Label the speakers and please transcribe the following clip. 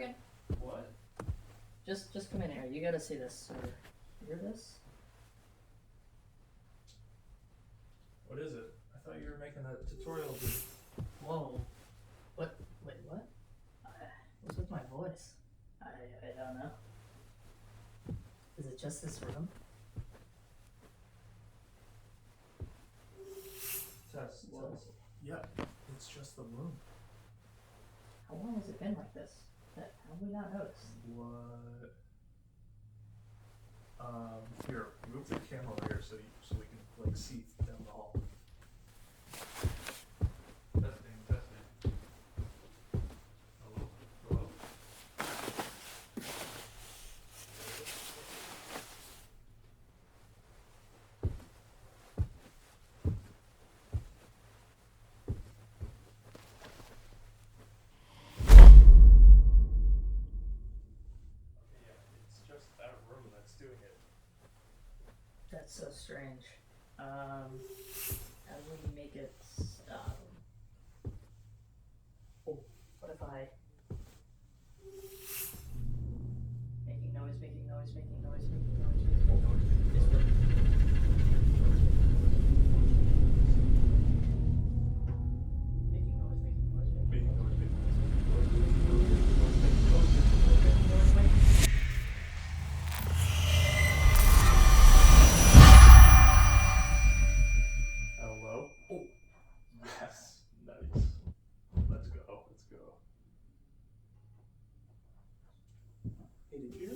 Speaker 1: again.
Speaker 2: What?
Speaker 1: Just come in here. You gotta see this, sir. Hear this?
Speaker 2: What is it? I thought you were making a tutorial video.
Speaker 1: Whoa. What? Wait, what? What's with my voice? I don't know. Is it just this room?
Speaker 2: Test.
Speaker 1: Whoa.
Speaker 2: Yeah, it's just the room.
Speaker 1: How long has it been like this? How have we not noticed?
Speaker 2: What? Here, move the camera over here so we can like see down the hall. Testing. Hello. Yeah, it's just that room that's doing it.
Speaker 1: That's so strange. How do we make it stop? Oh, what if I... Making noise.
Speaker 2: Hello? Oh, yes. Nice. Let's go. Hey, did you